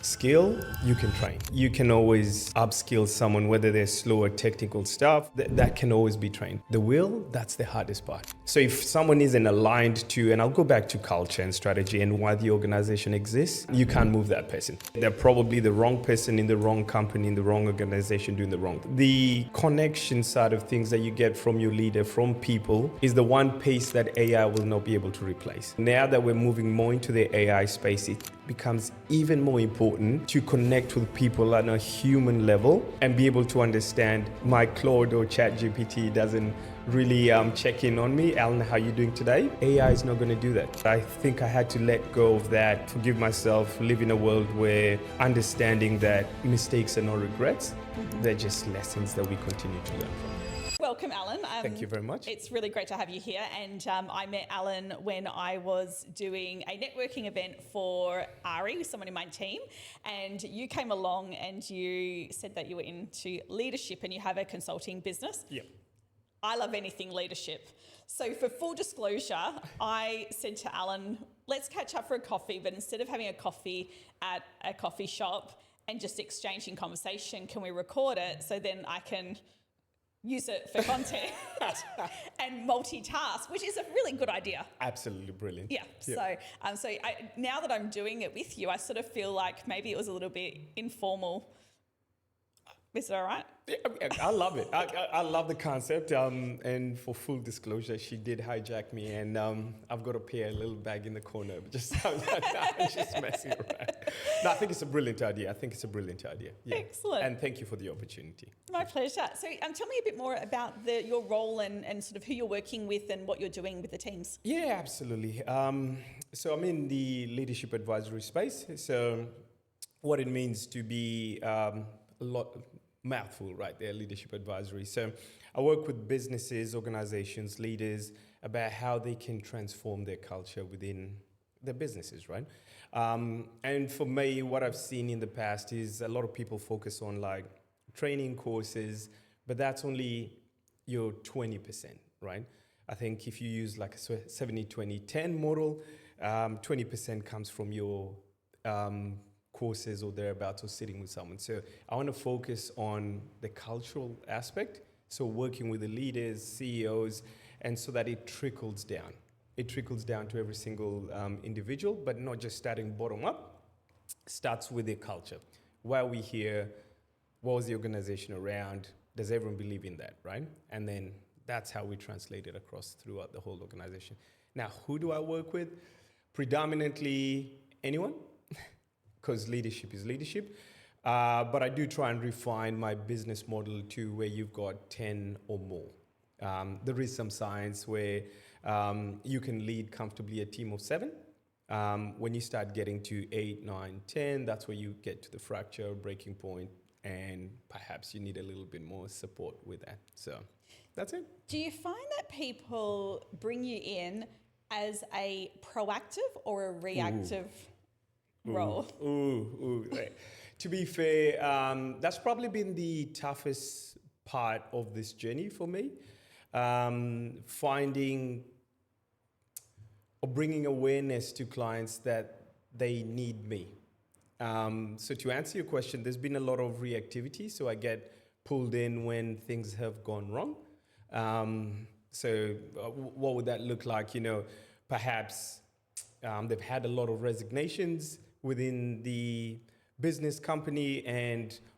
Skill, you can train. You can always upskill someone, whether they're slow at technical stuff, that can always be trained. The will, that's the hardest part. So if someone isn't aligned to, and I'll go back to culture and strategy and why the organization exists, you can't move that person. They're probably the wrong person in the wrong company, in the wrong organization, doing the wrong thing. The connection side of things that you get from your leader, from people, is the one piece that AI will not be able to replace. Now that we're moving more into the AI space, it becomes even more important to connect with people on a human level and be able to understand my Claude or ChatGPT doesn't really check in on me. Alan, how are you doing today? AI is not going to do that. I think I had to let go of that, forgive myself, live in a world where understanding that mistakes are not regrets, they're just lessons that we continue to learn from. Welcome, Alan. Thank you very much. It's really great to have you here. And I met Alan when I was doing a networking event for Ari, someone in my team. And you came along and you said that you were into leadership and you have a consulting business. Yep. I love anything leadership. So for full disclosure, I said to Alan, let's catch up for a coffee, but instead of having a coffee at a coffee shop and just exchanging conversation, can we record it so then I can use it for content and multitask, which is a really good idea. Absolutely brilliant. Yeah. So now that I'm doing it with you, I sort of feel like maybe it was a little bit informal. Is it all right? Yeah, I love it. I love the concept. And for full disclosure, she did hijack me, and I've got a pair, a little bag in the corner. Just messing around. No, I think it's a brilliant idea. Yeah. Excellent. And thank you for the opportunity. My pleasure. So tell me a bit more about your role and sort of who you're working with and what you're doing with the teams. Yeah, absolutely. So I'm in the leadership advisory space. So what it means to be mouthful right there, leadership advisory. So I work with businesses, organizations, leaders about how they can transform their culture within their businesses, right? And for me, what I've seen in the past is a lot of people focus on like training courses, but that's only your 20%, right? I think if you use like a 70-20-10 model, 20% comes from your courses or thereabouts or sitting with someone. So I want to focus on the cultural aspect. So working with the leaders, CEOs, and so that it trickles down. It trickles down to every single individual, but not just starting bottom up. Starts with their culture. Why are we here? What was the organization around? Does everyone believe in that, right? And then that's how we translate it across throughout the whole organization. Now, who do I work with? Predominantly anyone, because leadership is leadership. But I do try and refine my business model to where you've got 10 or more. There is some science where you can lead comfortably a team of 7. When you start getting to 8, 9, 10, that's where you get to the fracture, breaking point, and perhaps you need a little bit more support with that. So that's it. Do you find that people bring you in as a proactive or a reactive role? Right. To be fair, that's probably been the toughest part of this journey for me. Finding or bringing awareness to clients that they need me. So to answer your question, there's been a lot of reactivity. So I get pulled in when things have gone wrong. What would that look like? Perhaps they've had a lot of resignations within the business company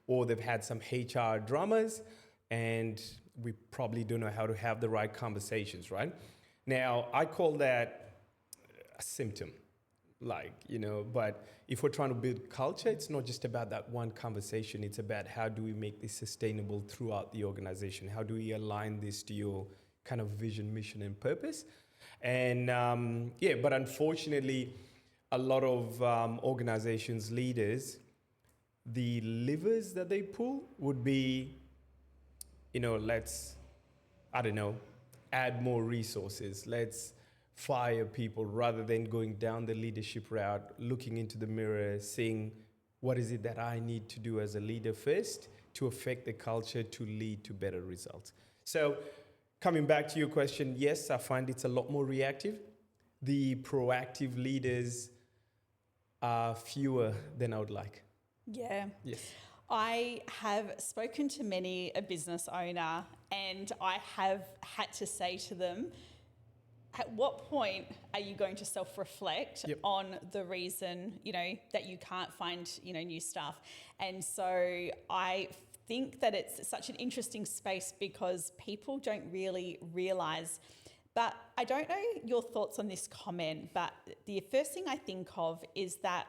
or they've had some HR dramas and we probably don't know how to have the right conversations, right? Now, I call that a symptom, but if we're trying to build culture, it's not just about that one conversation. It's about how do we make this sustainable throughout the organization? How do we align this to your kind of vision, mission, and purpose? And but unfortunately, a lot of organizations, leaders, the levers that they pull would be, let's, add more resources. Let's fire people rather than going down the leadership route, looking into the mirror, seeing what is it that I need to do as a leader first to affect the culture to lead to better results. So coming back to your question, yes, I find it's a lot more reactive. The proactive leaders are fewer than I would like. Yeah. Yes. I have spoken to many a business owner, and I have had to say to them, at what point are you going to self-reflect Yep. on the reason, that you can't find, new staff? And so I think that it's such an interesting space because people don't really realise. But I don't know your thoughts on this comment, but the first thing I think of is that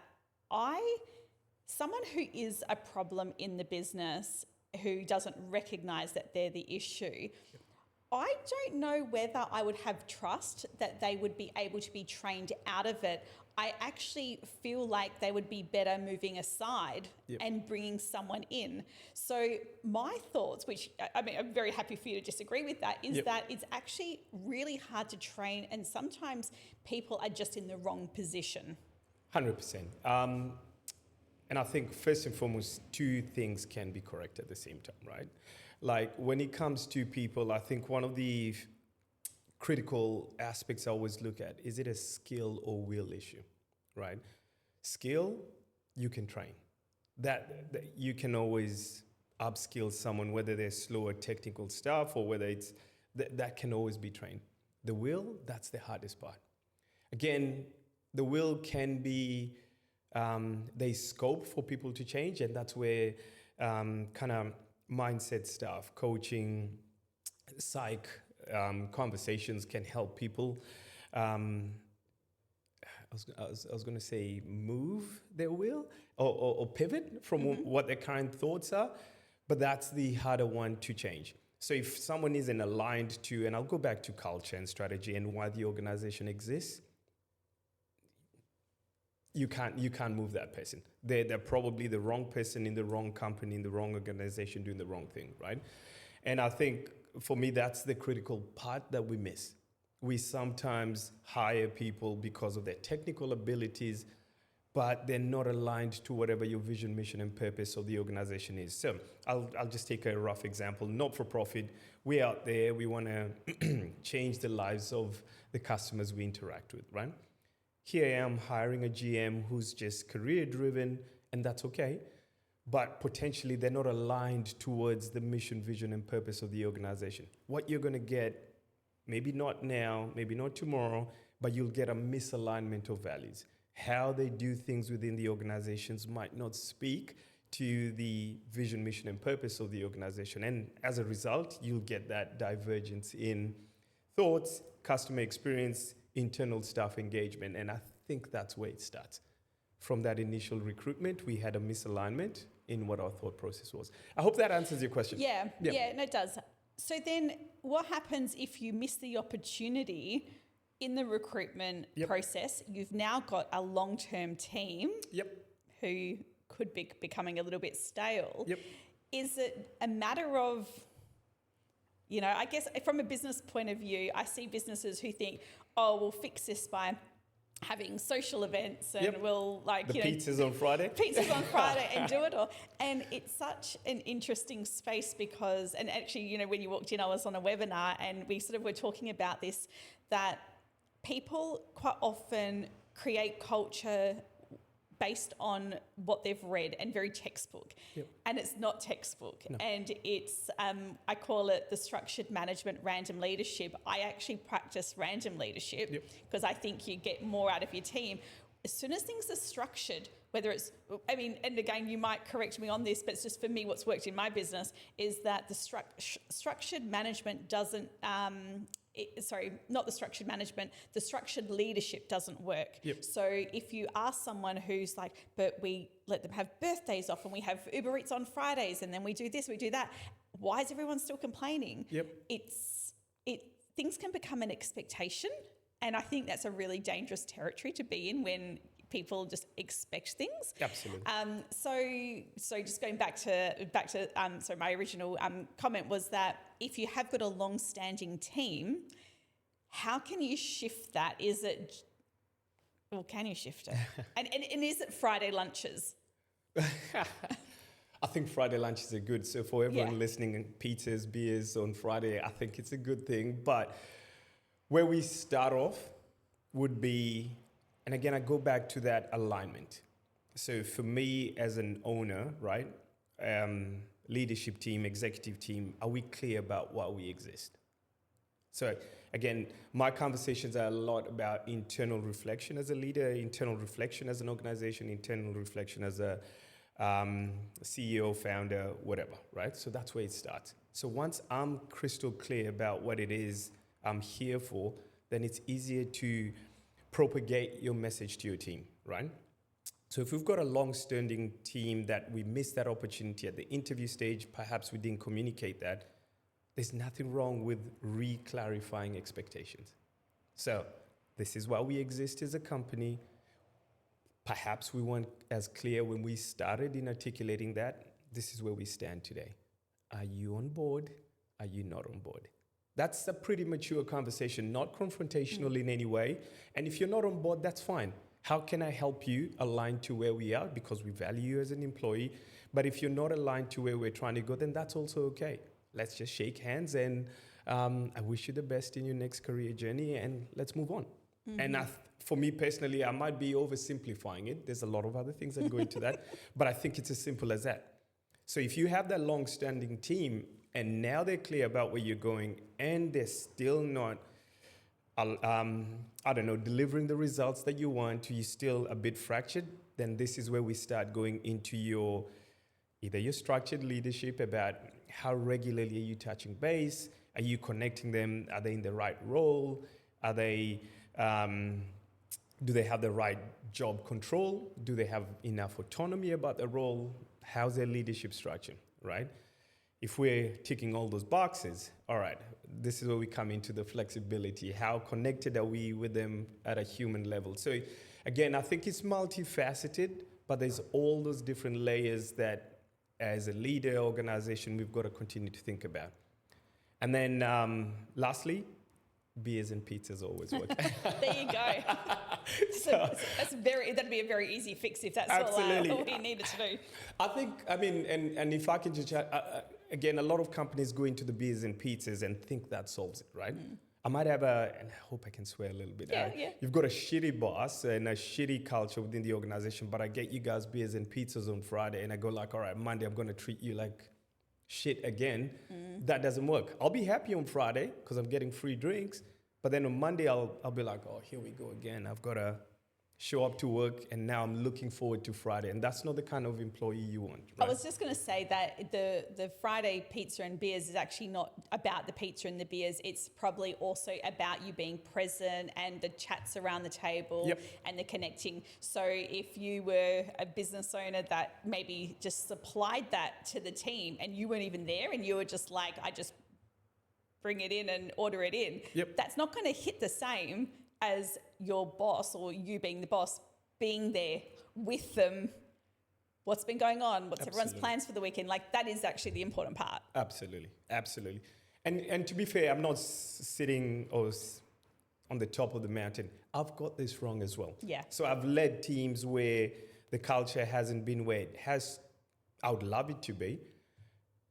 someone who is a problem in the business who doesn't recognise that they're the issue, I don't know whether I would have trust that they would be able to be trained out of it. I actually feel like they would be better moving aside Yep. and bringing someone in. So my thoughts, which I'm very happy for you to disagree with that, is Yep. that it's actually really hard to train, and sometimes people are just in the wrong position. 100%. And I think first and foremost, two things can be correct at the same time, right? Like when it comes to people, I think one of the critical aspects I always look at, is it a skill or will issue, right? Skill, you can train. That you can always upskill someone, whether they're slow at technical stuff or whether it's, that can always be trained. The will, that's the hardest part. Again, the will can be, there's scope for people to change, and that's where kind of mindset stuff, coaching, psych, conversations can help people. I was going to say move their will or pivot from what their current thoughts are, but that's the harder one to change. So if someone isn't aligned to, and I'll go back to culture and strategy and why the organization exists, you can't move that person. They're probably the wrong person in the wrong company, in the wrong organization, doing the wrong thing, right? And I think for me, that's the critical part that we miss. We sometimes hire people because of their technical abilities, but they're not aligned to whatever your vision, mission, and purpose of the organization is. So I'll just take a rough example. Not for profit, we're out there, we want to change the lives of the customers we interact with, right? Here I am hiring a GM who's just career driven, and that's okay. But potentially they're not aligned towards the mission, vision, and purpose of the organization. What you're going to get, maybe not now, maybe not tomorrow, but you'll get a misalignment of values. How they do things within the organizations might not speak to the vision, mission, and purpose of the organization. And as a result, you'll get that divergence in thoughts, customer experience, internal staff engagement. And I think that's where it starts. From that initial recruitment, we had a misalignment in what our thought process was. I hope that answers your question. Yeah, no, it does. So then what happens if you miss the opportunity in the recruitment process? You've now got a long-term team who could be becoming a little bit stale. Is it a matter of, I guess from a business point of view, I see businesses who think, oh, we'll fix this by having social events and we'll pizzas on Friday. Pizzas on Friday and do it all. And it's such an interesting space because, and actually, when you walked in, I was on a webinar and we sort of were talking about this, that people quite often create culture based on what they've read and very textbook. And it's not textbook. No. And it's, I call it the structured management, random leadership. I actually practice random leadership because I think you get more out of your team. As soon as things are structured, whether it's, and again, you might correct me on this, but it's just for me, what's worked in my business is that the structured management doesn't, not the structured management, the structured leadership doesn't work. So if you ask someone who's like, but we let them have birthdays off and we have Uber Eats on Fridays and then we do this, we do that, why is everyone still complaining? Things can become an expectation, and I think that's a really dangerous territory to be in when people just expect things. Absolutely. So just going back to my original comment was that if you have got a long-standing team, how can you shift that? Can you shift it? and is it Friday lunches? I think Friday lunches are good. So for everyone listening, pizzas, beers on Friday, I think it's a good thing. But where we start off would be, and again, I go back to that alignment. So for me as an owner, right, leadership team, executive team, are we clear about why we exist? So again, my conversations are a lot about internal reflection as a leader, internal reflection as an organization, internal reflection as a CEO, founder, whatever, right? So that's where it starts. So once I'm crystal clear about what it is I'm here for, then it's easier to propagate your message to your team, right? So if we've got a long-standing team that we missed that opportunity at the interview stage, perhaps we didn't communicate that, there's nothing wrong with re-clarifying expectations. So this is why we exist as a company. Perhaps we weren't as clear when we started in articulating that. This is where we stand today. Are you on board? Are you not on board? That's a pretty mature conversation, not confrontational in any way. And if you're not on board, that's fine. How can I help you align to where we are? Because we value you as an employee. But if you're not aligned to where we're trying to go, then that's also okay. Let's just shake hands and I wish you the best in your next career journey and let's move on. And for me personally, I might be oversimplifying it. There's a lot of other things that go into that, but I think it's as simple as that. So if you have that long-standing team and now they're clear about where you're going and they're still not, delivering the results that you want, you're still a bit fractured, then this is where we start going into either your structured leadership about how regularly are you touching base? Are you connecting them? Are they in the right role? Are they, do they have the right job control? Do they have enough autonomy about the role? How's their leadership structure, right? If we're ticking all those boxes, all right, this is where we come into the flexibility. How connected are we with them at a human level? So again, I think it's multifaceted, but there's all those different layers that as a leader organization, we've got to continue to think about. And then lastly, beers and pizzas always work. There you go. That'd be a very easy fix if that's all we needed to do. I think, and if I can just chat, again, a lot of companies go into the beers and pizzas and think that solves it, right? I might have and I hope I can swear a little bit. Yeah. You've got a shitty boss and a shitty culture within the organization, but I get you guys beers and pizzas on Friday and I go like, all right, Monday, I'm going to treat you like shit again. That doesn't work. I'll be happy on Friday because I'm getting free drinks, but then on Monday, I'll be like, oh, here we go again. I've got to show up to work and now I'm looking forward to Friday. And that's not the kind of employee you want, right? I was just going to say that the Friday pizza and beers is actually not about the pizza and the beers. It's probably also about you being present and the chats around the table and the connecting. So if you were a business owner that maybe just supplied that to the team and you weren't even there and you were just like, I just bring it in and order it in, that's not going to hit the same as your boss or you being the boss being there with them. What's been going on? What's everyone's plans for the weekend? Like that is actually the important part. Absolutely. And to be fair, I'm not sitting on the top of the mountain. I've got this wrong as well. Yeah. So I've led teams where the culture hasn't been where it has. I would love it to be,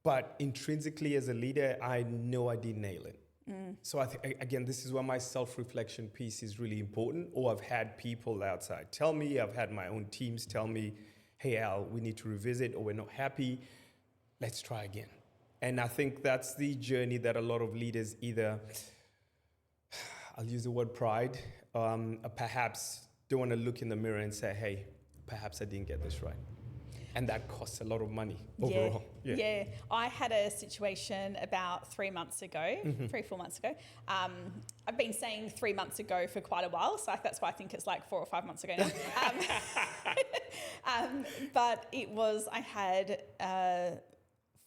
but intrinsically as a leader, I know I didn't nail it. So again, this is why my self-reflection piece is really important. Or I've had people outside tell me, I've had my own teams tell me, hey, Al, we need to revisit or we're not happy. Let's try again. And I think that's the journey that a lot of leaders either, I'll use the word pride, perhaps don't want to look in the mirror and say, hey, perhaps I didn't get this right. And that costs a lot of money overall. Yeah. I had a situation about 3 months ago, 3-4 months ago. I've been saying 3 months ago for quite a while, so that's why I think it's like 4 or 5 months ago now. But I had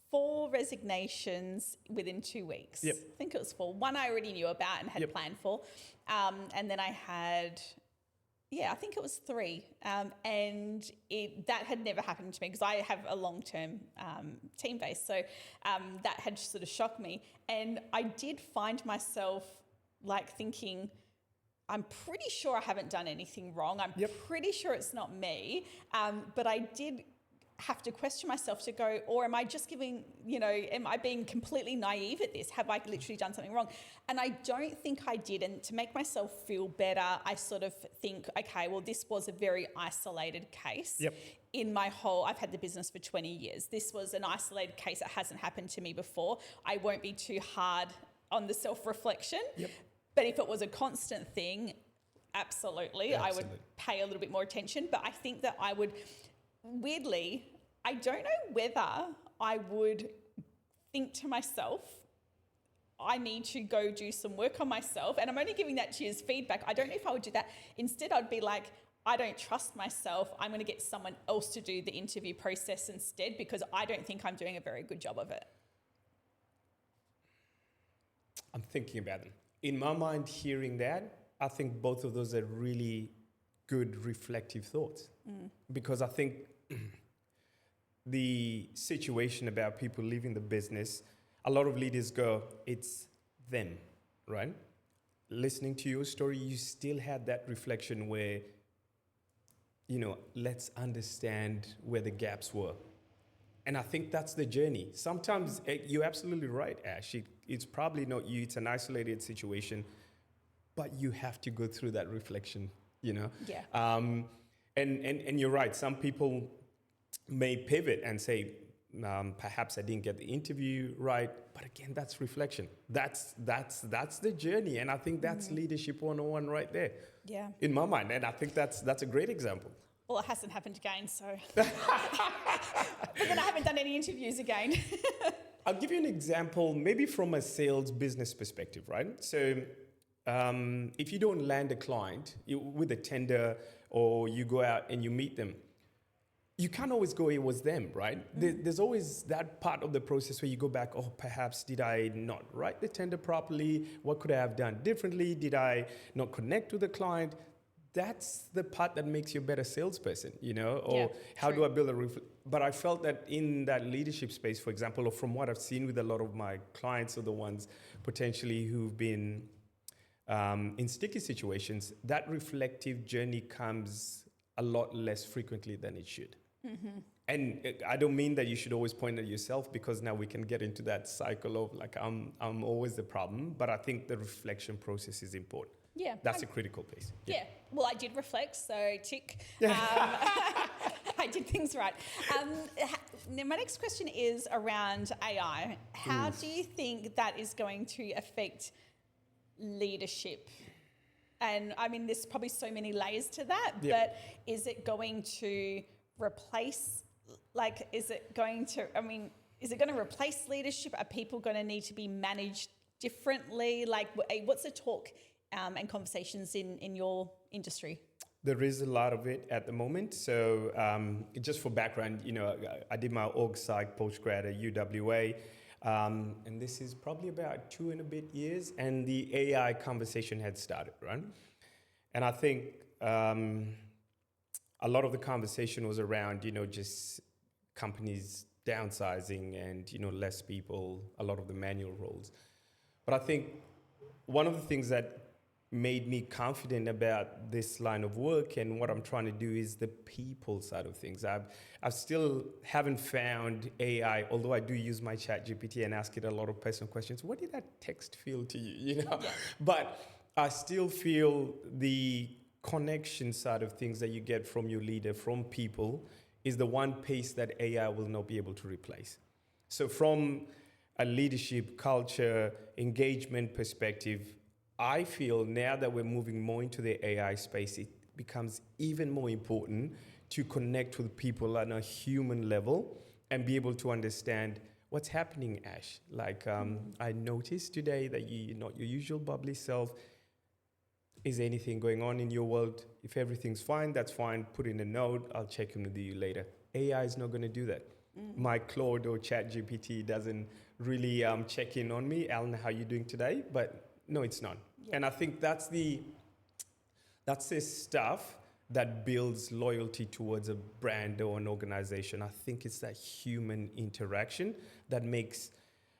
4 resignations within 2 weeks. I think it was 4. One I already knew about and had planned for. And then I had... I think it was 3. And that had never happened to me because I have a long-term team base. So that had sort of shocked me. And I did find myself like thinking, I'm pretty sure I haven't done anything wrong. I'm pretty sure it's not me. But I did have to question myself to go, or am I just giving, am I being completely naive at this? Have I literally done something wrong? And I don't think I did. And to make myself feel better, I sort of think, okay, well, this was a very isolated case. Yep. I've had the business for 20 years. This was an isolated case that hasn't happened to me before. I won't be too hard on the self-reflection. Yep. But if it was a constant thing, absolutely, I would pay a little bit more attention. But I think that I would, weirdly, I don't know whether I would think to myself, I need to go do some work on myself. And I'm only giving that to you as feedback. I don't know if I would do that. Instead, I'd be like, I don't trust myself. I'm going to get someone else to do the interview process instead because I don't think I'm doing a very good job of it. I'm thinking about them. In my mind, hearing that, I think both of those are really good reflective thoughts. Because I think the situation about people leaving the business, a lot of leaders go, it's them, right? Listening to your story, you still had that reflection where, let's understand where the gaps were. And I think that's the journey. Sometimes you're absolutely right, Ash. It's probably not you. It's an isolated situation, but you have to go through that reflection, Yeah. And you're right. Some people may pivot and say, perhaps I didn't get the interview right. But again, that's reflection. That's the journey. And I think that's leadership 101 right there. Yeah. In my mind. And I think that's a great example. Well, it hasn't happened again, so. But then I haven't done any interviews again. I'll give you an example, maybe from a sales business perspective, right? So if you don't land a client with a tender or you go out and you meet them, you can't always go, it was them, right? There's always that part of the process where you go back, oh, perhaps did I not write the tender properly? What could I have done differently? Did I not connect with the client? That's the part that makes you a better salesperson, or how do I build but I felt that in that leadership space, for example, or from what I've seen with a lot of my clients or the ones potentially who've been in sticky situations, that reflective journey comes a lot less frequently than it should. And I don't mean that you should always point at yourself, because now we can get into that cycle of like, I'm always the problem, but I think the reflection process is important. Yeah. That's a critical piece. Yeah. Well, I did reflect, so tick. I did things right. Now my next question is around AI. How do you think that is going to affect leadership? And I mean, there's probably so many layers to that, but is it going to replace, is it going to replace leadership? Are people going to need to be managed differently? What's the talk and conversations in your industry? There is a lot of it at the moment. So just for background, I did my org psych postgrad at UWA. And this is probably about 2 and a bit years. And the AI conversation had started, right? And I think a lot of the conversation was around, just companies downsizing and, less people, a lot of the manual roles. But I think one of the things that made me confident about this line of work and what I'm trying to do is the people side of things. I still haven't found AI, although I do use my ChatGPT and ask it a lot of personal questions. What did that text feel to you? But I still feel the connection side of things that you get from your leader, from people, is the one piece that AI will not be able to replace. So from a leadership, culture, engagement perspective, I feel now that we're moving more into the AI space, it becomes even more important to connect with people on a human level and be able to understand what's happening, Ash. I noticed today that you're not your usual bubbly self. Is there anything going on in your world? If everything's fine, that's fine. Put in a note. I'll check in with you later. AI is not going to do that. My Claude or ChatGPT doesn't really check in on me. Alan, how are you doing today? But no, it's not. Yeah. And I think that's the stuff that builds loyalty towards a brand or an organization. I think it's that human interaction that makes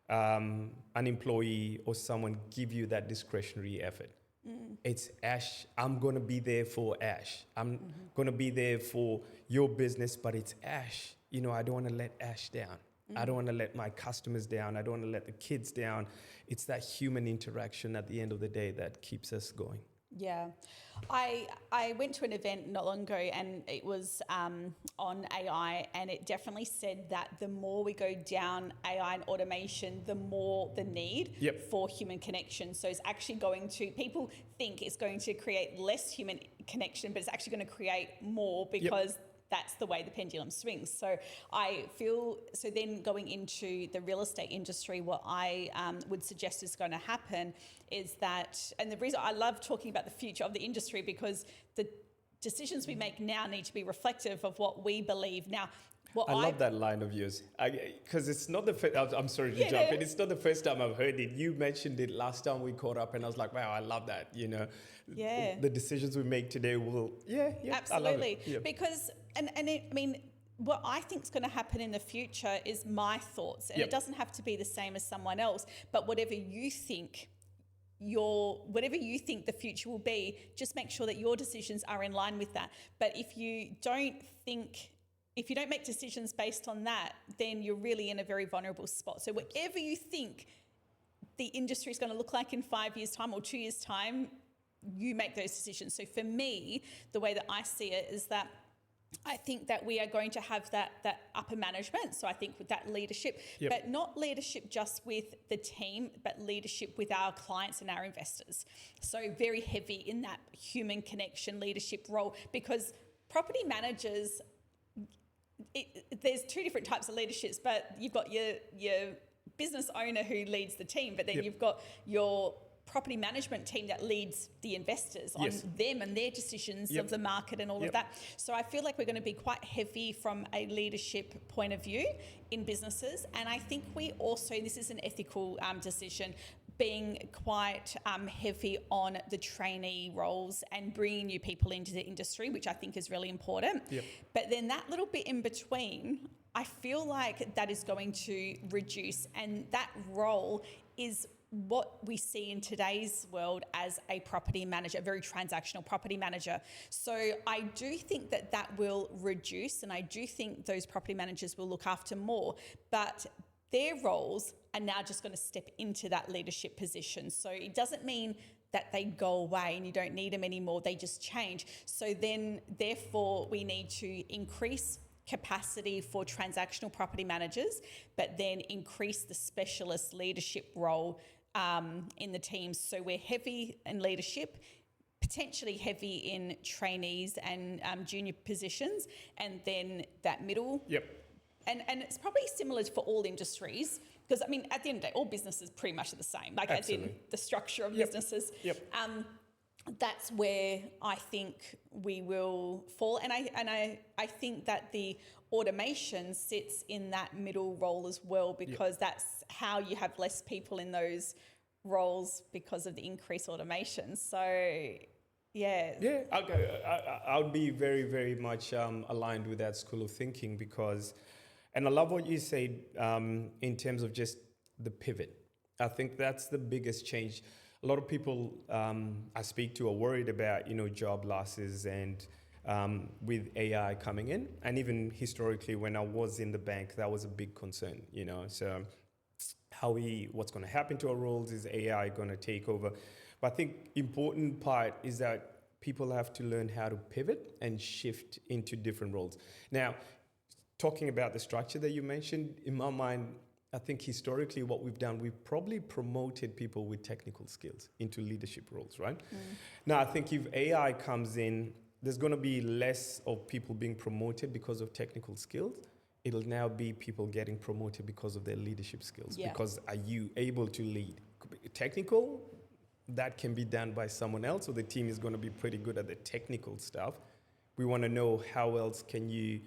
an employee or someone give you that discretionary effort. It's Ash, I'm going to be there for Ash. I'm going to be there for your business, but it's Ash. I don't want to let Ash down. I don't want to let my customers down. I don't want to let the kids down. It's that human interaction at the end of the day that keeps us going. Yeah. I went to an event not long ago, and it was on AI, and it definitely said that the more we go down AI and automation, the more the need for human connection. So it's actually people think it's going to create less human connection, but it's actually going to create more because that's the way the pendulum swings. So I feel, so then going into the real estate industry, what I would suggest is going to happen is that, and the reason I love talking about the future of the industry, because the decisions we make now need to be reflective of what we believe. Now, I love that line of yours, because it's not the first, I'm sorry to jump in, it's not the first time I've heard it. You mentioned it last time we caught up, and I was like, wow, I love that, the decisions we make today will, absolutely. I love it. Yeah. Because, what I think is going to happen in the future is my thoughts, and it doesn't have to be the same as someone else, but whatever you think the future will be, just make sure that your decisions are in line with that. But if you don't make decisions based on that, then you're really in a very vulnerable spot. So whatever you think the industry is going to look like in 5 years' time or 2 years' time, you make those decisions. So for me, the way that I see it is that I think that we are going to have that upper management. So I think with that leadership, but not leadership just with the team, but leadership with our clients and our investors. So very heavy in that human connection leadership role, because property managers, there's two different types of leaderships, but you've got your business owner who leads the team, but then you've got your property management team that leads the investors on them and their decisions of the market and all of that. So I feel like we're going to be quite heavy from a leadership point of view in businesses. And I think we also, this is an ethical decision, being quite heavy on the trainee roles and bringing new people into the industry, which I think is really important. But then that little bit in between, I feel like that is going to reduce, and that role is what we see in today's world as a property manager, a very transactional property manager. So I do think that will reduce, and I do think those property managers will look after more, but their roles are now just going to step into that leadership position. So it doesn't mean that they go away and you don't need them anymore, they just change. So then therefore we need to increase capacity for transactional property managers, but then increase the specialist leadership role in the teams. So we're heavy in leadership, potentially heavy in trainees and junior positions, and then that middle. And it's probably similar for all industries, because at the end of the day, all businesses pretty much are the same, like Absolutely. As in the structure of businesses. That's where I think we will fall. And I think that the automation sits in that middle role as well, because that's how you have less people in those roles because of the increased automation. So, I would be very, very much aligned with that school of thinking, because, and I love what you said in terms of just the pivot. I think that's the biggest change. A lot of people I speak to are worried about, job losses and with AI coming in. And even historically, when I was in the bank, that was a big concern, So what's going to happen to our roles? Is AI going to take over? But I think important part is that people have to learn how to pivot and shift into different roles. Now, talking about the structure that you mentioned, in my mind, I think historically what we've done, we've probably promoted people with technical skills into leadership roles, right? Now, I think if AI comes in, there's going to be less of people being promoted because of technical skills. It'll now be people getting promoted because of their leadership skills. Because are you able to lead? Technical, that can be done by someone else, so the team is going to be pretty good at the technical stuff. We want to know how else can you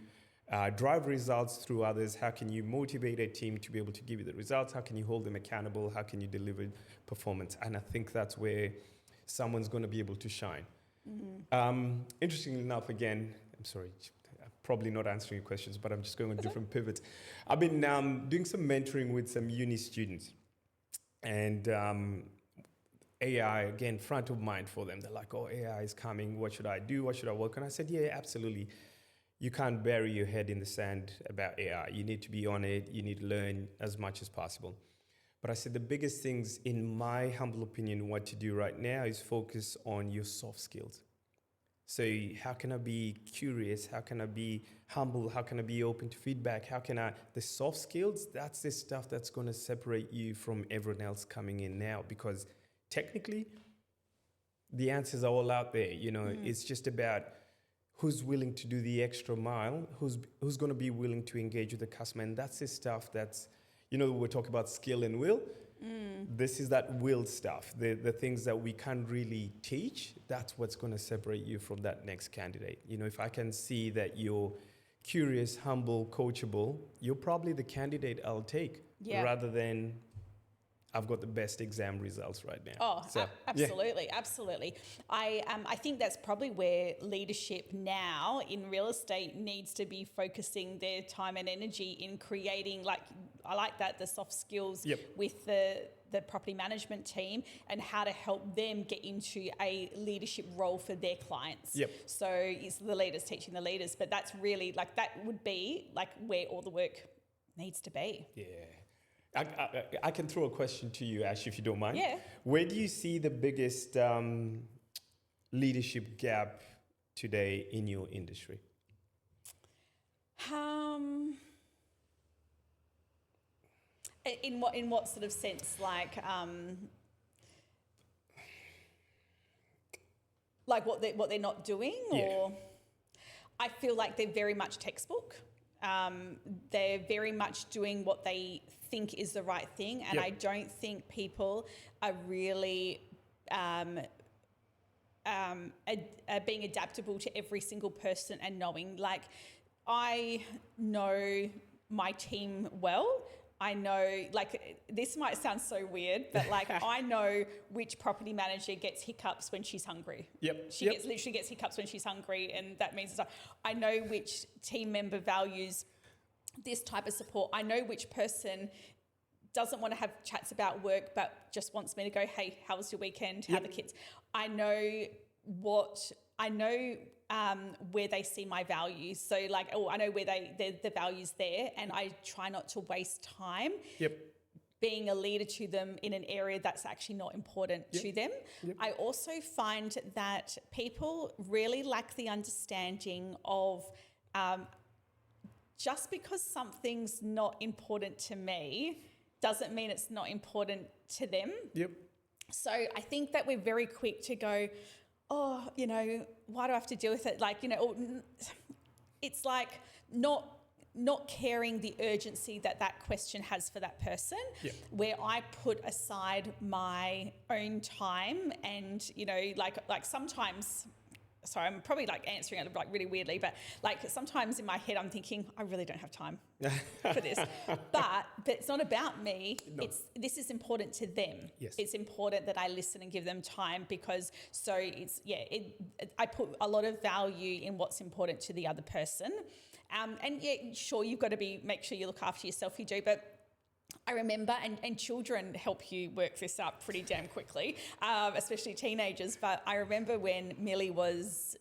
drive results through others. How can you motivate a team to be able to give you the results? How can you hold them accountable? How can you deliver performance? And I think that's where someone's going to be able to shine. Interestingly enough, again, I'm sorry, I'm probably not answering your questions, but I'm just going on different pivots. I've been doing some mentoring with some uni students, and AI, again, front of mind for them. They're like, oh, AI is coming. What should I do? What should I work on? I said, yeah, absolutely. you can't bury your head in the sand about AI. You need to be on it. You need to learn as much as possible. But I said the biggest things, in my humble opinion, what to do right now is focus on your soft skills. So how can I be curious? How can I be humble? How can I be open to feedback? The soft skills, that's the stuff that's going to separate you from everyone else coming in now, because technically the answers are all out there. It's just about who's willing to do the extra mile, who's going to be willing to engage with the customer. And that's the stuff that's, we're talking about skill and will. This is that will stuff, the things that we can't really teach. That's what's going to separate you from that next candidate. If I can see that you're curious, humble, coachable, you're probably the candidate I'll take, rather than I've got the best exam results right now. Oh, absolutely, absolutely. I think that's probably where leadership now in real estate needs to be focusing their time and energy in creating, I like that, the soft skills with the property management team, and how to help them get into a leadership role for their clients. So it's the leaders teaching the leaders, but that's really that would be where all the work needs to be. Yeah. I can throw a question to you, Ash, if you don't mind. Yeah. Where do you see the biggest leadership gap today in your industry? In what sort of sense? Like what they're not doing, or I feel like they're very much textbook. They're very much doing what they think is the right thing, and I don't think people are really being adaptable to every single person and knowing. I know my team well. I know, this might sound so weird, but I know which property manager gets hiccups when she's hungry. She literally gets hiccups when she's hungry, and that means I know which team member values this type of support. I know which person doesn't want to have chats about work, but just wants me to go, hey, how was your weekend? How are the kids? I know where they see my values. So I know where the values there, and I try not to waste time being a leader to them in an area that's actually not important to them. I also find that people really lack the understanding of just because something's not important to me doesn't mean it's not important to them. So I think that we're very quick to go, oh, why do I have to deal with it? It's not caring the urgency that question has for that person, where I put aside my own time and, sometimes, sorry, I'm probably answering it really weirdly, but sometimes in my head I'm thinking, I really don't have time for this. But it's not about me. No. This is important to them. Yes. It's important that I listen and give them time, because I put a lot of value in what's important to the other person. Sure, you've got to make sure you look after yourself, you do, but I remember, and children help you work this up pretty damn quickly, especially teenagers. But I remember when Millie was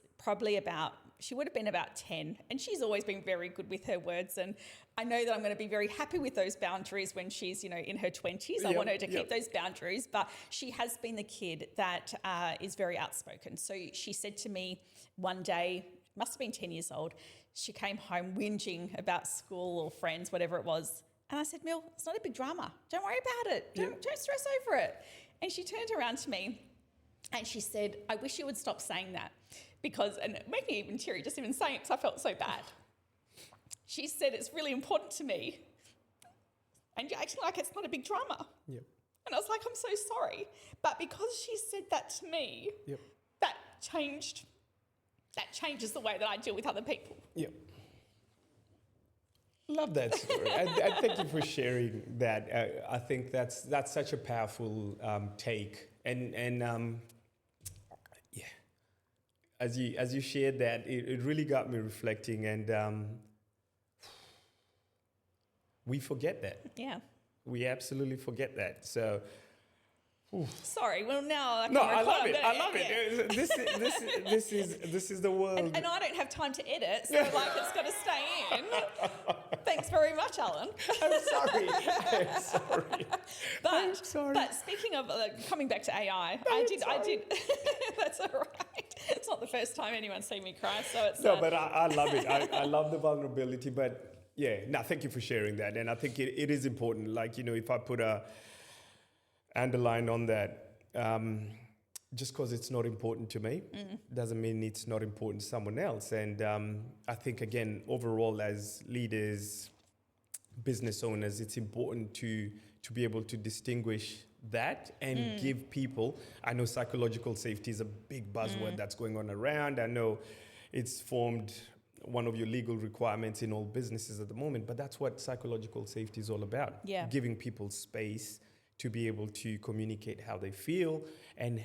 she would have been about 10, and she's always been very good with her words. And I know that I'm going to be very happy with those boundaries when she's, in her 20s. I want her to keep those boundaries, but she has been the kid that is very outspoken. So she said to me one day, must have been 10 years old, she came home whinging about school or friends, whatever it was. And I said, Mill, it's not a big drama. Don't worry about it. Don't stress over it. And she turned around to me and she said, I wish you would stop saying that, and it made me even teary just even saying it, because I felt so bad. She said, it's really important to me. And you're acting like it's not a big drama. And I was like, I'm so sorry. But because she said that to me, that changes the way that I deal with other people. Love that story. I thank you for sharing that. I think that's such a powerful take, and as you shared that, it really got me reflecting, and we forget that. We absolutely forget that. So Sorry, well now I can No, I love record, it. but I love yeah. it. This is the world. And I don't have time to edit, so like it's got to stay in. Thanks very much, Alan. I'm sorry. I'm sorry. I'm sorry. But speaking of coming back to AI, I did. That's all right. It's not the first time anyone's seen me cry, so it's No, but I love it. I love the vulnerability. But yeah, no, thank you for sharing that. And I think it is important. Like, if I put a underline on that, just because it's not important to me doesn't mean it's not important to someone else. And I think, again, overall as leaders, business owners, it's important to be able to distinguish that and give people, I know psychological safety is a big buzzword that's going on around. I know it's formed one of your legal requirements in all businesses at the moment, but that's what psychological safety is all about. Yeah. Giving people space to be able to communicate how they feel and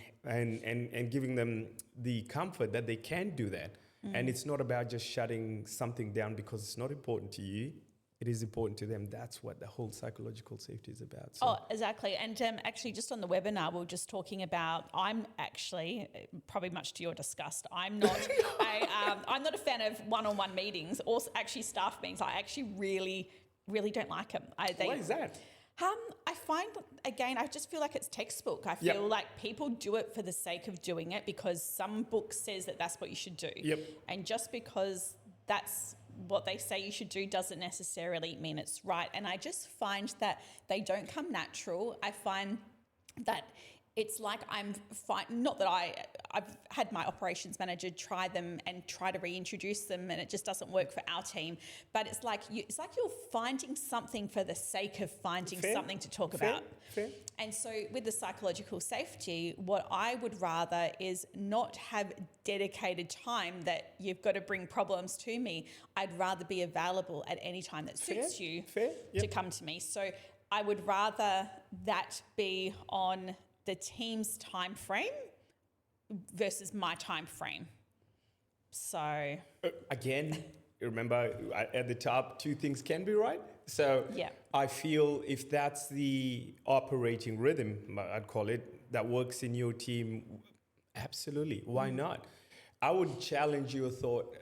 giving them the comfort that they can do that. And it's not about just shutting something down because it's not important to you. It is important to them. That's what the whole psychological safety is about. So. Oh, exactly. And actually, just on the webinar, we were just talking about. I'm actually, probably much to your disgust, I'm not I'm not a fan of one-on-one meetings or actually staff meetings. I actually really, really don't like them. Why is that? I find, again, I just feel like it's textbook. I feel like people do it for the sake of doing it because some book says that that's what you should do. Yep. And just because that's what they say you should do doesn't necessarily mean it's right. And I just find that they don't come natural. I find that it's like not that I've had my operations manager try them and try to reintroduce them and it just doesn't work for our team. But it's like you're finding something for the sake of finding something to talk about. Fair. And so with the psychological safety, what I would rather is not have dedicated time that you've got to bring problems to me. I'd rather be available at any time that suits you to come to me. So I would rather that be on the team's time frame versus my time frame. So again, remember at the top, two things can be right. So yeah. I feel if that's the operating rhythm, I'd call it, that works in your team, absolutely. Why not? I would challenge your thought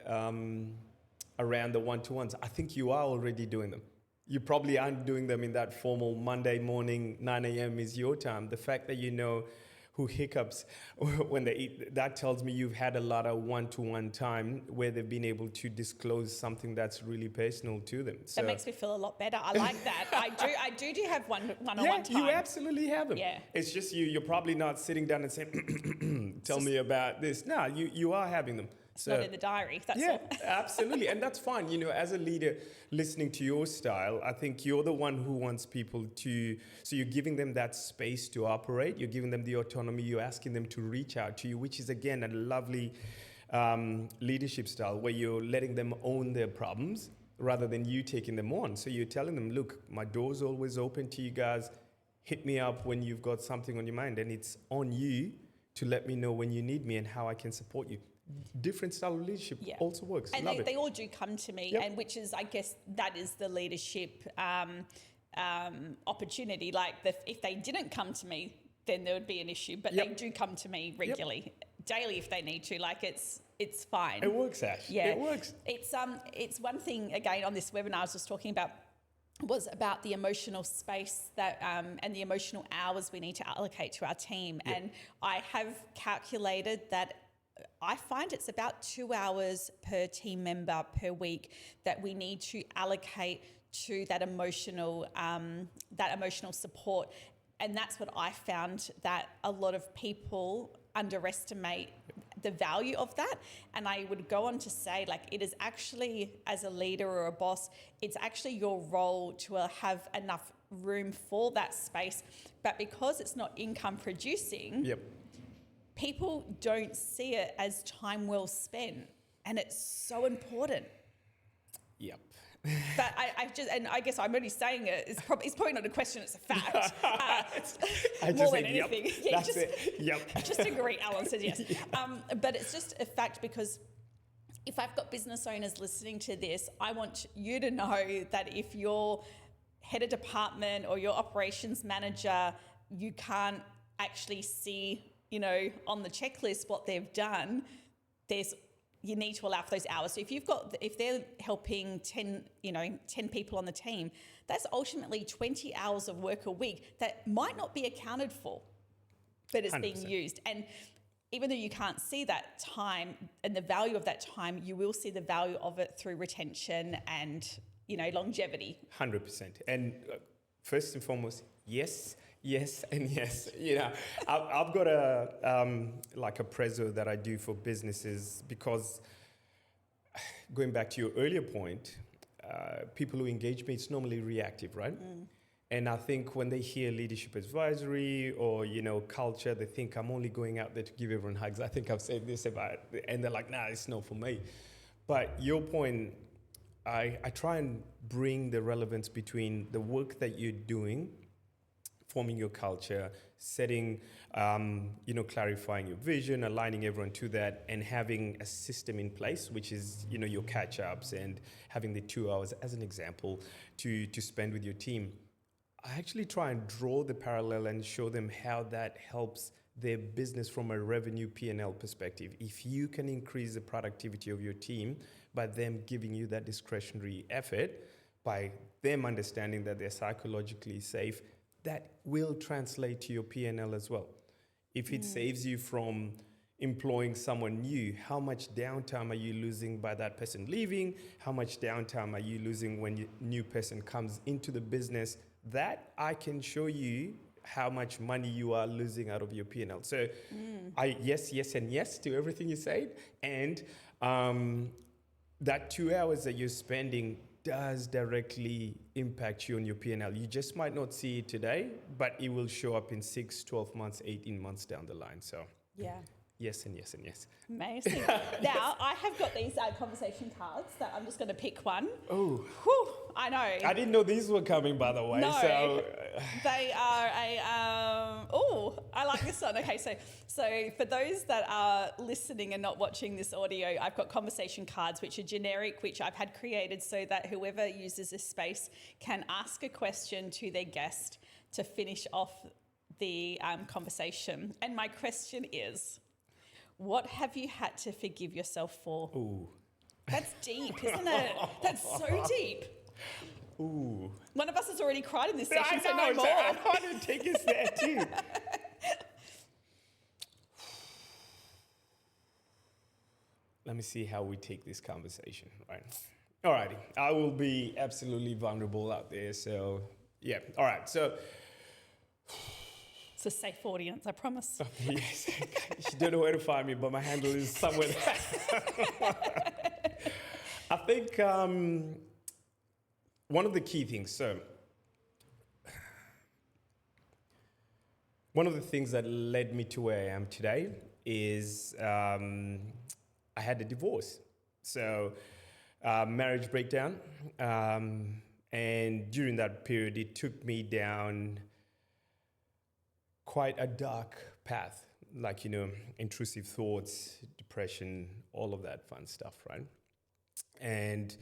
around the one-to-ones. I think you are already doing them. You probably aren't doing them in that formal Monday morning, 9 a.m. is your time. The fact that you know who hiccups when they eat, that tells me you've had a lot of one-to-one time where they've been able to disclose something that's really personal to them. So, that makes me feel a lot better. I like that. I do have one-on-one time. You absolutely have them. Yeah. It's just you're probably not sitting down and saying, tell me about this. No, you are having them. It's not in the diary, that's all. Absolutely. And that's fine. As a leader, listening to your style, I think you're the one who wants people to, so you're giving them that space to operate. You're giving them the autonomy. You're asking them to reach out to you, which is, again, a lovely leadership style where you're letting them own their problems rather than you taking them on. So you're telling them, look, my door's always open to you guys. Hit me up when you've got something on your mind. And it's on you to let me know when you need me and how I can support you. Different style of leadership also works. And Love they all do come to me, and which is, I guess, that is the leadership opportunity. Like, if they didn't come to me, then there would be an issue. But they do come to me regularly, daily if they need to. Like, it's fine. It works, Ash. Yeah, it works. It's one thing, again, on this webinar I was just talking about, was about the emotional space that and the emotional hours we need to allocate to our team. And I have calculated that I find it's about 2 hours per team member per week that we need to allocate to that emotional support. And that's what I found, that a lot of people underestimate the value of that. And I would go on to say, like, it is actually, as a leader or a boss, it's actually your role to have enough room for that space. But because it's not income producing, people don't see it as time well spent, and it's so important. Yep. But I guess I'm only saying it. It's probably not a question; it's a fact. More than anything, That's it. Yep. Just agree. Alan says yes. But it's just a fact, because if I've got business owners listening to this, I want you to know that if you're head of department or your operations manager, you can't actually see, on the checklist what they've done, you need to allow for those hours. So if they're helping 10 people on the team, that's ultimately 20 hours of work a week that might not be accounted for, but it's 100%. Being used. And even though you can't see that time and the value of that time, you will see the value of it through retention and, longevity. 100%. And first and foremost, yes, and yes. I've got a prezzo that I do for businesses, because going back to your earlier point, people who engage me, it's normally reactive, right? And I think when they hear leadership advisory or, culture, they think I'm only going out there to give everyone hugs. I think I've said this about it, and they're like, nah, it's not for me. But your point, I try and bring the relevance between the work that you're doing, forming your culture, setting, clarifying your vision, aligning everyone to that, and having a system in place, which is, your catch-ups and having the 2 hours, as an example, to spend with your team. I actually try and draw the parallel and show them how that helps their business from a revenue P&L perspective. If you can increase the productivity of your team by them giving you that discretionary effort, by them understanding that they're psychologically safe, that will translate to your P&L as well. If it saves you from employing someone new, how much downtime are you losing by that person leaving? How much downtime are you losing when a new person comes into the business? That I can show you how much money you are losing out of your P&L. So yes, and yes to everything you said. And that 2 hours that you're spending does directly impact you on your P&L. You just might not see it today, but it will show up in 6, 12 months, 18 months down the line. So yeah. Yes and yes and yes. Amazing. Now, I have got these conversation cards that I'm just going to pick one. Oh. Whew, I know. I didn't know these were coming, by the way. No, so they are I like this one. Okay, so for those that are listening and not watching this audio, I've got conversation cards, which are generic, which I've had created so that whoever uses this space can ask a question to their guest to finish off the conversation. And my question is, what have you had to forgive yourself for? Ooh. That's deep, isn't it? That's so deep. Ooh. One of us has already cried in this session, so no more. I want to take us there too. Let me see how we take this conversation, right? All righty. I will be absolutely vulnerable out there. So, yeah. All right. So, it's a safe audience, I promise. Yes. You don't know where to find me, but my handle is somewhere there. I think one of the key things, one of the things that led me to where I am today is I had a divorce. So marriage breakdown. And during that period, it took me down quite a dark path, like, intrusive thoughts, depression, all of that fun stuff, right? And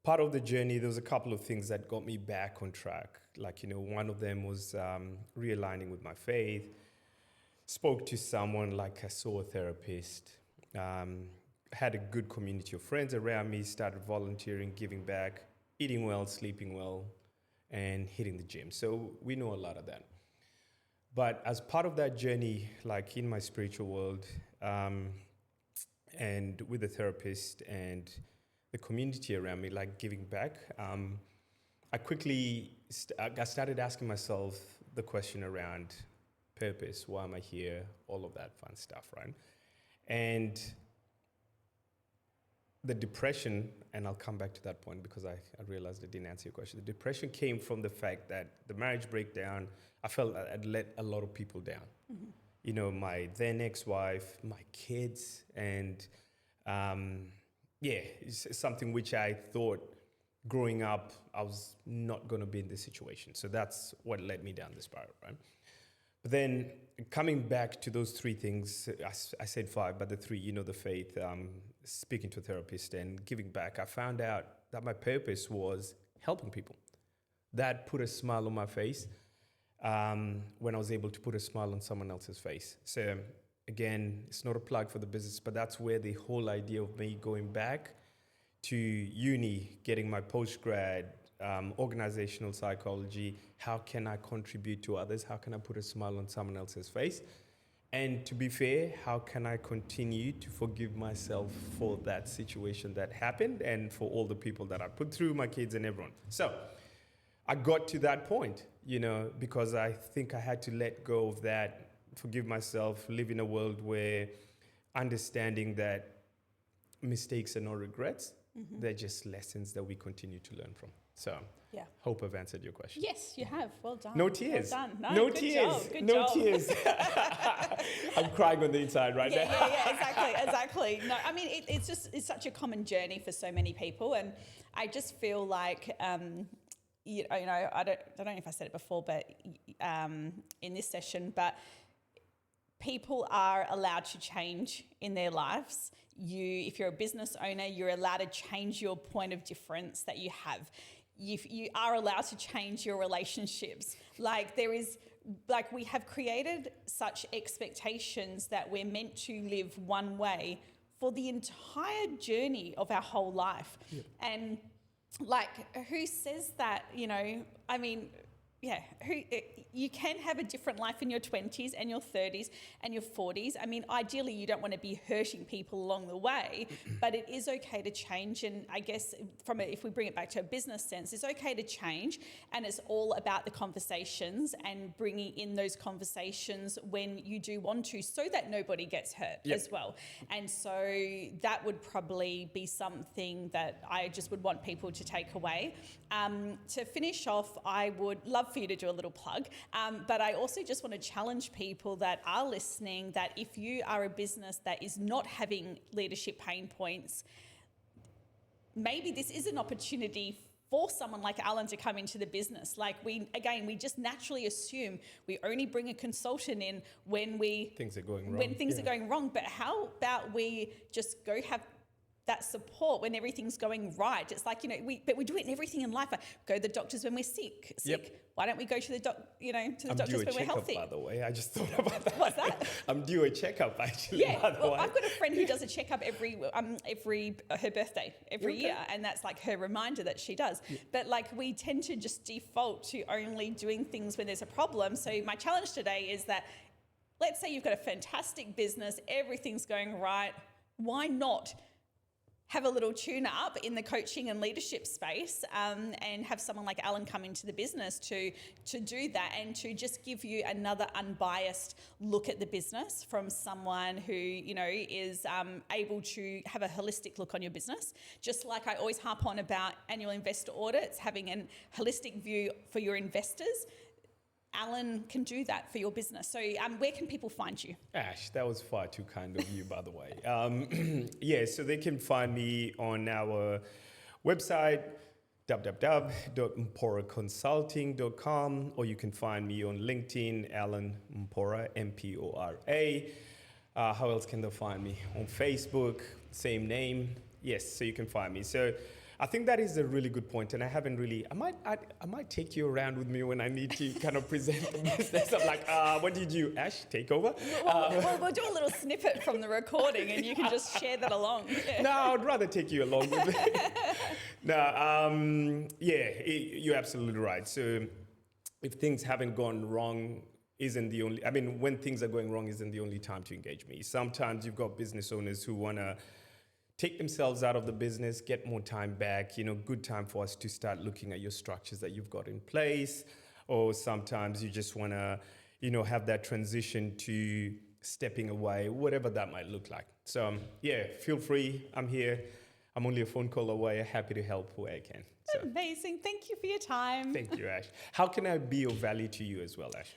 part of the journey, there was a couple of things that got me back on track. Like, one of them was realigning with my faith, spoke to someone, like I saw a therapist, had a good community of friends around me, started volunteering, giving back, eating well, sleeping well, and hitting the gym. So we know a lot of that. But as part of that journey, like in my spiritual world, and with the therapist and the community around me, like giving back, I quickly I started asking myself the question around purpose, why am I here, all of that fun stuff, right? And the depression, and I'll come back to that point because I realized I didn't answer your question. The depression came from the fact that the marriage breakdown, I felt I'd let a lot of people down. Mm-hmm. My then ex-wife, my kids, and it's something which I thought growing up, I was not going to be in this situation. So that's what led me down this spiral, right? But then coming back to those three things, I said 5, but the 3, the faith, speaking to a therapist and giving back, I found out that my purpose was helping people. That put a smile on my face. when I was able to put a smile on someone else's face. So again, it's not a plug for the business, but that's where the whole idea of me going back to uni, getting my postgrad, organizational psychology, how can I contribute to others? How can I put a smile on someone else's face? And to be fair, how can I continue to forgive myself for that situation that happened and for all the people that I put through, my kids and everyone? So I got to that point, because I think I had to let go of that, forgive myself, live in a world where understanding that mistakes are not regrets, they're just lessons that we continue to learn from. So hope I've answered your question. Yes, you have. Well done. No tears. Well done. No good tears. Job. Good no job. tears. I'm crying on the inside right now. Yeah, exactly. No, I mean, it's such a common journey for so many people. And I just feel like, I don't know if I said it before, but in this session, but people are allowed to change in their lives. If you're a business owner, you're allowed to change your point of difference that you have. You are allowed to change your relationships. We have created such expectations that we're meant to live one way for the entire journey of our whole life. Yeah. And who says that, I mean, you can have a different life in your 20s and your 30s and your 40s. I mean, ideally, you don't want to be hurting people along the way, but it is okay to change. And I guess if we bring it back to a business sense, it's okay to change. And it's all about the conversations and bringing in those conversations when you do want to, so that nobody gets hurt as well. And so that would probably be something that I just would want people to take away. To finish off, I would love for you to do a little plug, but I also just want to challenge people that are listening that if you are a business that is not having leadership pain points, maybe this is an opportunity for someone like Alan to come into the business. We just naturally assume we only bring a consultant in when things are going wrong. When things are going wrong. But how about we just go have that support when everything's going right? It's but we do it in everything in life. Go to the doctors when we're sick. Yep. Why don't we go to the doctors when we're healthy? By the way, I just thought about that. What's that? I'm due a checkup actually. Yeah, by the way. I've got a friend who does a checkup every her birthday every year, and that's her reminder that she does. Yeah. But we tend to just default to only doing things when there's a problem. So my challenge today is that, let's say you've got a fantastic business, everything's going right. Why not have a little tune-up in the coaching and leadership space, and have someone like Alan come into the business to do that, and to just give you another unbiased look at the business from someone who, is able to have a holistic look on your business. Just like I always harp on about annual investor audits, having a holistic view for your investors. Alan can do that for your business. So where can people find you? Ash, that was far too kind of you, by the way. So they can find me on our website, www.mporaconsulting.com, or you can find me on LinkedIn, Alan Mpora, Mpora. How else can they find me? On Facebook, same name. Yes, so you can find me. So I think that is a really good point, and I haven't really. I might take you around with me when I need to kind of present the business. I'm like, what did you, Ash, take over? We'll do a little snippet from the recording, and you can just share that along. Yeah. No, I'd rather take you along with me. You're absolutely right. So if things haven't gone wrong, when things are going wrong isn't the only time to engage me. Sometimes you've got business owners who want to take themselves out of the business, get more time back, good time for us to start looking at your structures that you've got in place. Or sometimes you just want to, have that transition to stepping away, whatever that might look like. So feel free. I'm here. I'm only a phone call away. Happy to help where I can. So. Amazing. Thank you for your time. Thank you, Ash. How can I be of value to you as well, Ash?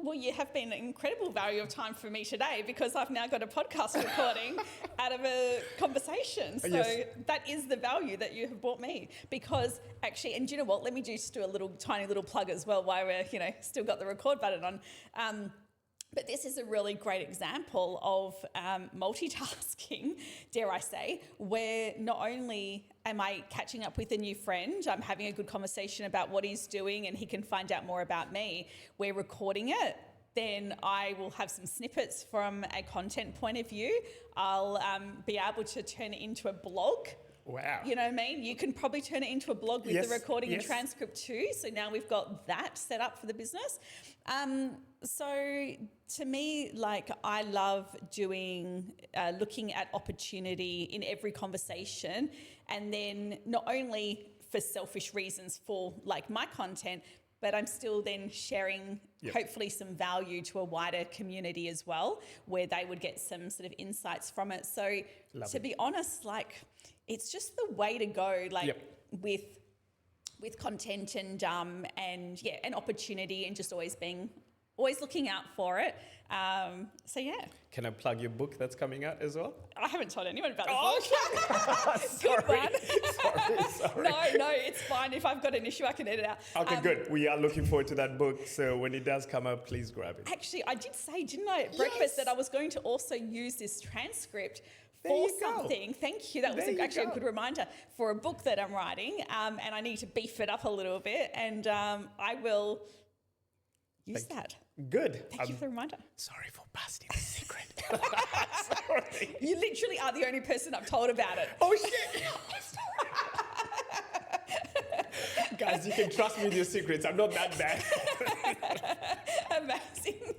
Well, you have been an incredible value of time for me today, because I've now got a podcast recording out of a conversation. So that is the value that you have brought me. Because actually, and do you know what? Let me just do a tiny little plug as well while we're, still got the record button on. But this is a really great example of multitasking, dare I say, where not only am I catching up with a new friend, I'm having a good conversation about what he's doing and he can find out more about me, we're recording it, then I will have some snippets from a content point of view. I'll be able to turn it into a blog. Wow. You know what I mean? You can probably turn it into a blog with Yes, the recording and yes. transcript too. So now we've got that set up for the business. So to me, like, I love doing, looking at opportunity in every conversation, and then not only for selfish reasons for like my content, but I'm still then sharing hopefully some value to a wider community as well, where they would get some sort of insights from it. So to be honest, like, it's just the way to go, like with content and opportunity, and just always looking out for it. So yeah. Can I plug your book that's coming out as well? I haven't told anyone about the book. Good one. Sorry. No, it's fine. If I've got an issue, I can edit out. Okay, good. We are looking forward to that book. So when it does come up, please grab it. Actually, I did say, didn't I, at breakfast, that I was going to also use this transcript There for you go. something. Thank you. That was There you actually go. a good reminder for a book that I'm writing, and I need to beef it up a little bit, and I will use that. Good. Thank you for the reminder. Sorry for busting the secret. Sorry. You literally are the only person I've told about it. Oh, shit. Guys, you can trust me with your secrets. I'm not that bad. Amazing.